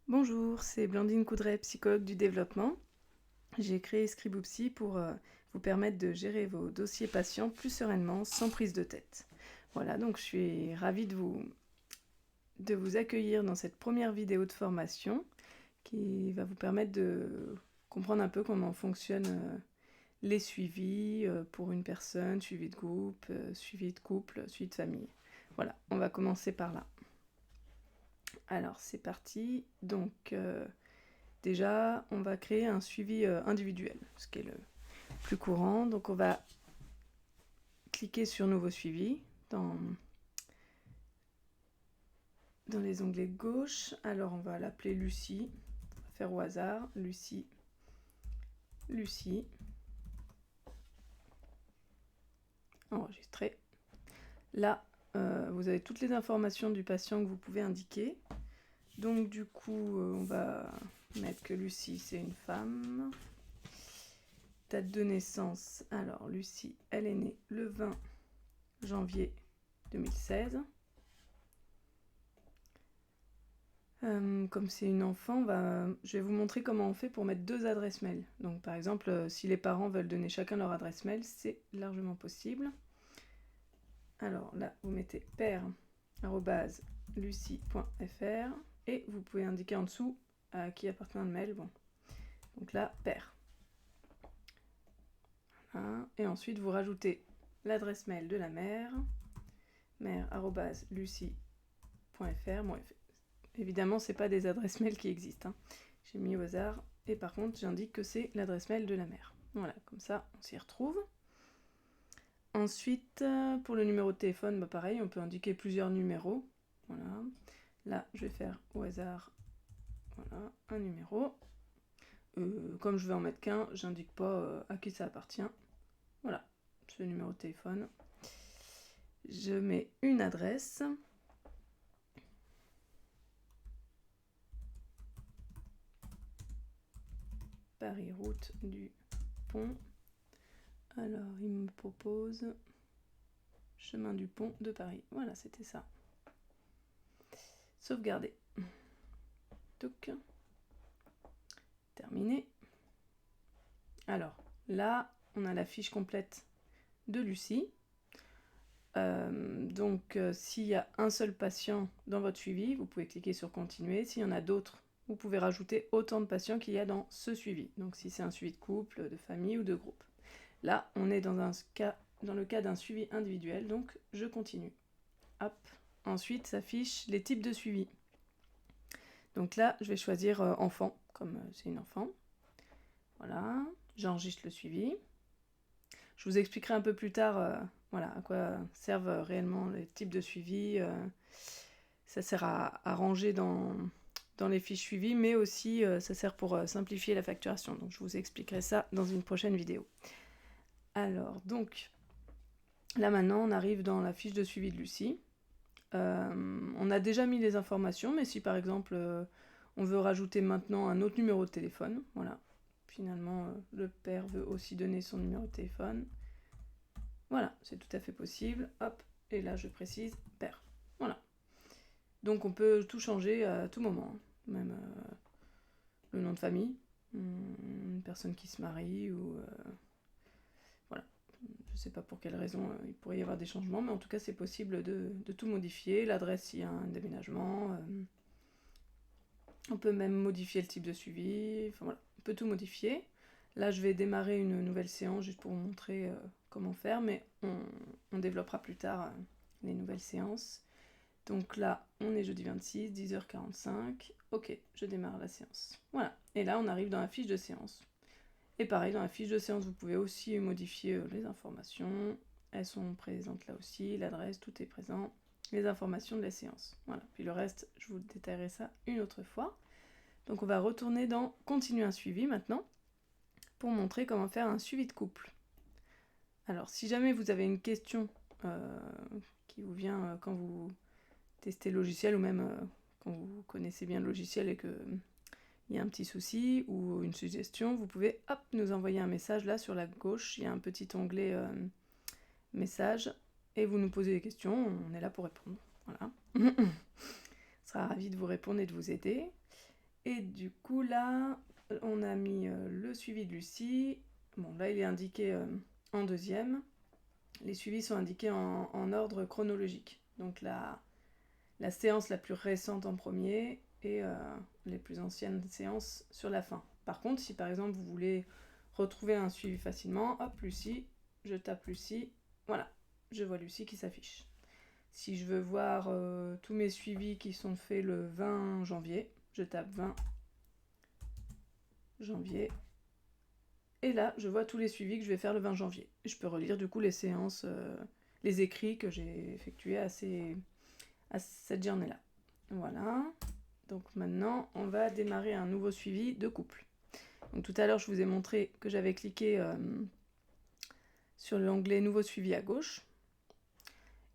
Bonjour, c'est Blandine Coudray, psychologue du développement. J'ai créé Scriboupsy pour vous permettre de gérer vos dossiers patients plus sereinement, sans prise de tête. Voilà, donc je suis ravie de vous accueillir dans cette première vidéo de formation qui va vous permettre de comprendre un peu comment fonctionnent les suivis pour une personne, suivi de groupe, suivi de couple, suivi de famille. Voilà, on va commencer par là. Alors c'est parti, donc déjà on va créer un suivi individuel, ce qui est le plus courant. Donc on va cliquer sur nouveau suivi dans les onglets de gauche. Alors on va l'appeler Lucie, on va faire au hasard, Lucie, enregistrer. Là vous avez toutes les informations du patient que vous pouvez indiquer. Donc du coup, on va mettre que Lucie, c'est une femme. Date de naissance, alors Lucie, elle est née le 20 janvier 2016. Comme c'est une enfant, je vais vous montrer comment on fait pour mettre 2 adresses mail. Donc par exemple, si les parents veulent donner chacun leur adresse mail, c'est largement possible. Alors là, vous mettez père@lucie.fr et vous pouvez indiquer en dessous à qui appartient le mail. Bon. Donc là, père. Voilà. Et ensuite, vous rajoutez l'adresse mail de la mère, mère@lucie.fr. Bon, évidemment, c'est pas des adresses mail qui existent. J'ai mis au hasard. Et par contre, j'indique que c'est l'adresse mail de la mère. Voilà, comme ça, on s'y retrouve. Ensuite, pour le numéro de téléphone, pareil, on peut indiquer plusieurs numéros. Voilà. Là, je vais faire au hasard, voilà, un numéro. Comme je vais en mettre qu'un, j'indique pas à qui ça appartient. Voilà, ce numéro de téléphone. Je mets une adresse. Paris, route du Pont. Alors, il me propose chemin du Pont de Paris. Voilà, c'était ça. Sauvegarder. Toc. Terminé. Alors, là, on a la fiche complète de Lucie. Donc, s'il y a un seul patient dans votre suivi, vous pouvez cliquer sur continuer. S'il y en a d'autres, vous pouvez rajouter autant de patients qu'il y a dans ce suivi. Donc, si c'est un suivi de couple, de famille ou de groupe. Là, on est dans le cas d'un suivi individuel, donc je continue. Hop. Ensuite, s'affichent les types de suivi. Donc là, je vais choisir enfant, comme c'est une enfant. Voilà, j'enregistre le suivi. Je vous expliquerai un peu plus tard voilà, à quoi servent réellement les types de suivi. Ça sert à ranger dans les fiches suivies, mais aussi ça sert pour simplifier la facturation. Donc je vous expliquerai ça dans une prochaine vidéo. Alors, donc, là maintenant, on arrive dans la fiche de suivi de Lucie. On a déjà mis les informations, mais si par exemple on veut rajouter maintenant un autre numéro de téléphone, voilà. Finalement, le père veut aussi donner son numéro de téléphone. Voilà, c'est tout à fait possible. Hop, et là je précise père. Voilà. Donc on peut tout changer à tout moment, même le nom de famille, une personne qui se marie ou voilà. Je sais pas pour quelle raison il pourrait y avoir des changements, mais en tout cas c'est possible de tout modifier. L'adresse s'il y a un déménagement. On peut même modifier le type de suivi. Enfin voilà, on peut tout modifier. Là je vais démarrer une nouvelle séance juste pour vous montrer comment faire, mais on développera plus tard les nouvelles séances. Donc là, on est jeudi 26, 10h45. Ok, je démarre la séance. Voilà, et là on arrive dans la fiche de séance. Et pareil, dans la fiche de séance, vous pouvez aussi modifier les informations. Elles sont présentes là aussi, l'adresse, tout est présent. Les informations de la séance. Voilà, puis le reste, je vous détaillerai ça une autre fois. Donc on va retourner dans Continuer un suivi maintenant, pour montrer comment faire un suivi de couple. Alors, si jamais vous avez une question qui vous vient quand vous testez le logiciel, ou même quand vous connaissez bien le logiciel et qu'il y a un petit souci ou une suggestion, vous pouvez nous envoyer un message là sur la gauche. Il y a un petit onglet message et vous nous posez des questions, on est là pour répondre. Voilà. On sera ravis de vous répondre et de vous aider. Et du coup, là, on a mis le suivi de Lucie. Bon, là, il est indiqué en deuxième. Les suivis sont indiqués en ordre chronologique. Donc la séance la plus récente en premier et les plus anciennes séances sur la fin. Par contre, si par exemple vous voulez retrouver un suivi facilement, hop, Lucie, je tape Lucie, voilà, je vois Lucie qui s'affiche. Si je veux voir tous mes suivis qui sont faits le 20 janvier, je tape 20 janvier. Et là, je vois tous les suivis que je vais faire le 20 janvier. Je peux relire du coup les séances, les écrits que j'ai effectués à cette journée-là. Voilà. Donc maintenant, on va démarrer un nouveau suivi de couple. Donc tout à l'heure, je vous ai montré que j'avais cliqué sur l'onglet Nouveau suivi à gauche.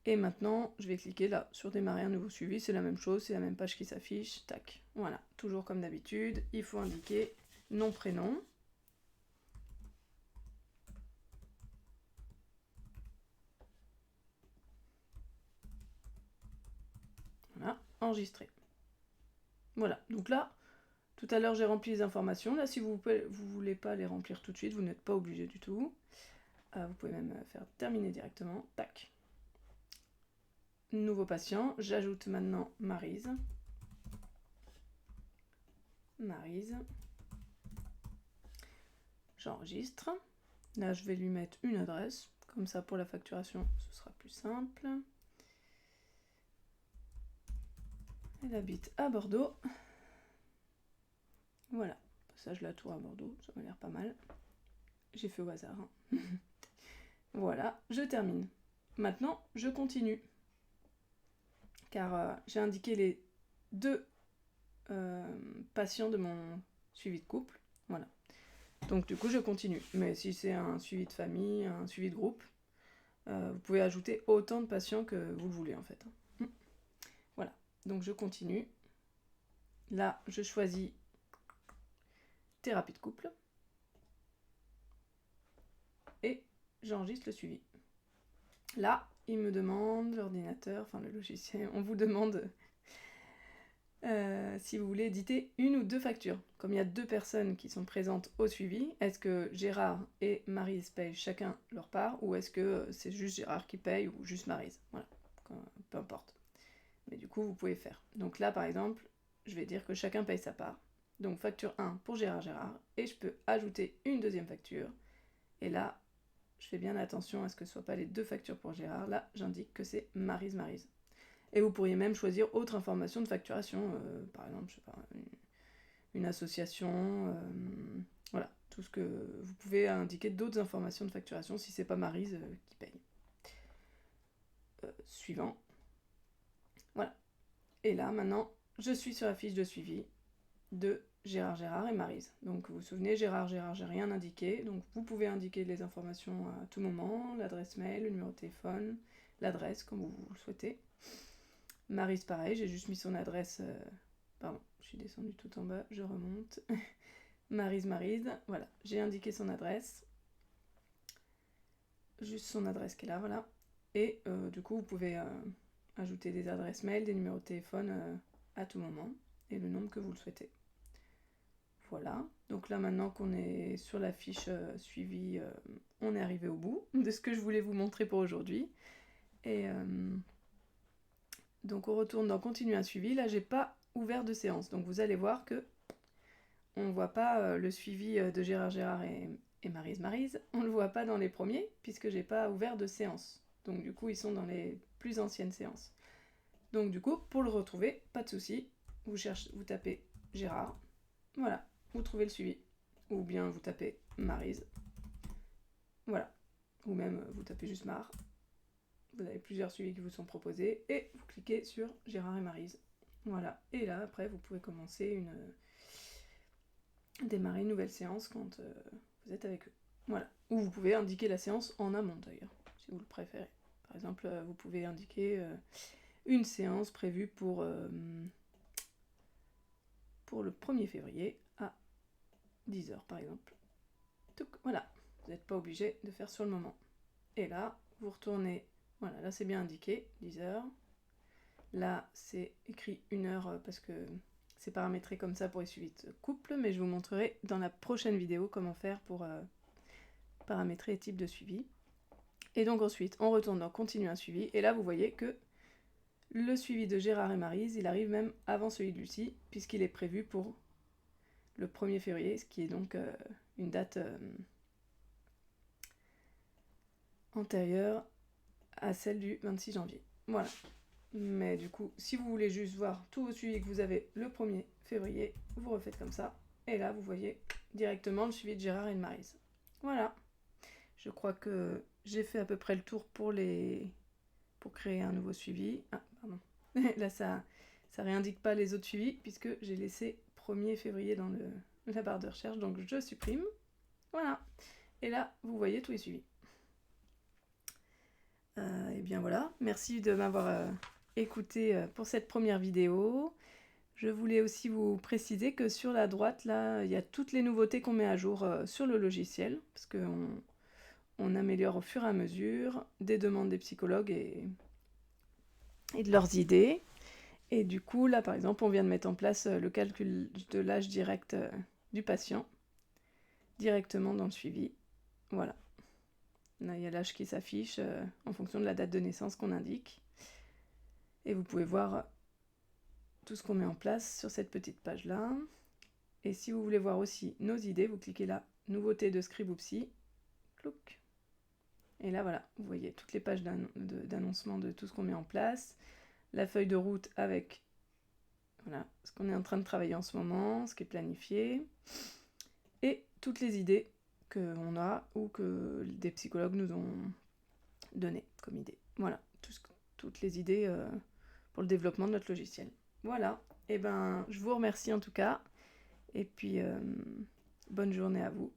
Et maintenant, je vais cliquer là sur Démarrer un nouveau suivi. C'est la même chose, c'est la même page qui s'affiche. Tac. Voilà. Toujours comme d'habitude, il faut indiquer nom, prénom. Voilà. Enregistrer. Voilà. Donc là, tout à l'heure, j'ai rempli les informations. Là, si vous ne voulez pas les remplir tout de suite, vous n'êtes pas obligé du tout. Vous pouvez même faire terminer directement. Tac. Nouveau patient. J'ajoute maintenant Maryse. Maryse. J'enregistre. Là, je vais lui mettre une adresse. Comme ça, pour la facturation, ce sera plus simple. Elle habite à Bordeaux. Voilà. Passage la Tour à Bordeaux. Ça m'a l'air pas mal. J'ai fait au hasard. Hein. Voilà, je termine. Maintenant, je continue. Car j'ai indiqué les 2 patients de mon suivi de couple. Voilà. Donc du coup, je continue. Mais si c'est un suivi de famille, un suivi de groupe, vous pouvez ajouter autant de patients que vous le voulez en fait. Voilà. Donc je continue. Là, je choisis thérapie de couple. Et j'enregistre le suivi. Là, il me demande, l'ordinateur, enfin le logiciel, on vous demande si vous voulez éditer une ou 2 factures. Comme il y a 2 personnes qui sont présentes au suivi, est-ce que Gérard et Maryse payent chacun leur part, ou est-ce que c'est juste Gérard qui paye, ou juste Maryse? Voilà, peu importe. Mais du coup, vous pouvez faire. Donc là, par exemple, je vais dire que chacun paye sa part. Donc facture 1 pour Gérard, et je peux ajouter une deuxième facture. Et là, je fais bien attention à ce que ce ne soit pas les 2 factures pour Gérard. Là, j'indique que c'est Maryse. Et vous pourriez même choisir autre information de facturation, par exemple, je sais pas, une association, voilà, tout ce que vous pouvez indiquer d'autres informations de facturation si c'est pas Maryse qui paye. Suivant. Voilà. Et là, maintenant, je suis sur la fiche de suivi de Gérard et Maryse. Donc vous vous souvenez, Gérard, j'ai rien indiqué. Donc vous pouvez indiquer les informations à tout moment, l'adresse mail, le numéro de téléphone, l'adresse comme vous le souhaitez. Maryse, pareil, j'ai juste mis son adresse. Pardon, je suis descendue tout en bas, je remonte. Maryse, voilà, j'ai indiqué son adresse. Juste son adresse qui est là, voilà. Et du coup, vous pouvez ajouter des adresses mail, des numéros de téléphone à tout moment, et le nombre que vous le souhaitez. Voilà, donc là maintenant qu'on est sur la fiche suivi, on est arrivé au bout de ce que je voulais vous montrer pour aujourd'hui. Et donc on retourne dans Continuer un suivi. Là, j'ai pas ouvert de séance, donc vous allez voir que on voit pas le suivi de Gérard et Maryse. On le voit pas dans les premiers, puisque j'ai pas ouvert de séance. Donc du coup, ils sont dans les plus anciennes séances. Donc du coup, pour le retrouver, pas de souci, vous tapez Gérard, voilà, vous trouvez le suivi. Ou bien vous tapez Maryse, voilà. Ou même vous tapez juste Mar. Vous avez plusieurs suivis qui vous sont proposés et vous cliquez sur Gérard et Maryse. Voilà. Et là, après, vous pouvez commencer démarrer une nouvelle séance quand vous êtes avec eux. Voilà. Ou vous pouvez indiquer la séance en amont d'ailleurs, si vous le préférez. Par exemple, vous pouvez indiquer une séance prévue pour le 1er février à 10h par exemple. Donc, voilà, vous n'êtes pas obligé de faire sur le moment. Et là, vous retournez, voilà, là c'est bien indiqué, 10h. Là, c'est écrit 1 heure parce que c'est paramétré comme ça pour les suivis de couple, mais je vous montrerai dans la prochaine vidéo comment faire pour paramétrer les types de suivi. Et donc ensuite, on retourne dans Continuer un suivi, et là vous voyez que le suivi de Gérard et Maryse, il arrive même avant celui de Lucie, puisqu'il est prévu pour le 1er février, ce qui est donc une date antérieure à celle du 26 janvier. Voilà. Mais du coup, si vous voulez juste voir tous vos suivis que vous avez le 1er février, vous refaites comme ça. Et là, vous voyez directement le suivi de Gérard et de Maryse. Voilà. Je crois que j'ai fait à peu près le tour pour créer un nouveau suivi. Ah, pardon. Là, ça réindique pas les autres suivis, puisque j'ai laissé 1er février dans la barre de recherche, donc je supprime. Voilà. Et là, vous voyez tous les suivis. Et bien voilà, merci de m'avoir écouté pour cette première vidéo. Je voulais aussi vous préciser que sur la droite, là, il y a toutes les nouveautés qu'on met à jour sur le logiciel, parce qu'on améliore au fur et à mesure des demandes des psychologues et de leurs idées. Et du coup, là, par exemple, on vient de mettre en place le calcul de l'âge direct du patient, directement dans le suivi. Voilà. Là, il y a l'âge qui s'affiche en fonction de la date de naissance qu'on indique. Et vous pouvez voir tout ce qu'on met en place sur cette petite page-là. Et si vous voulez voir aussi nos idées, vous cliquez là, nouveauté de Scriboupsy. Clouc. Et là, voilà, vous voyez toutes les pages d'annoncement de tout ce qu'on met en place. La feuille de route avec voilà, ce qu'on est en train de travailler en ce moment, ce qui est planifié. Et toutes les idées qu'on a ou que des psychologues nous ont données comme idées. Voilà, toutes les idées pour le développement de notre logiciel. Voilà, et ben je vous remercie en tout cas, et puis bonne journée à vous.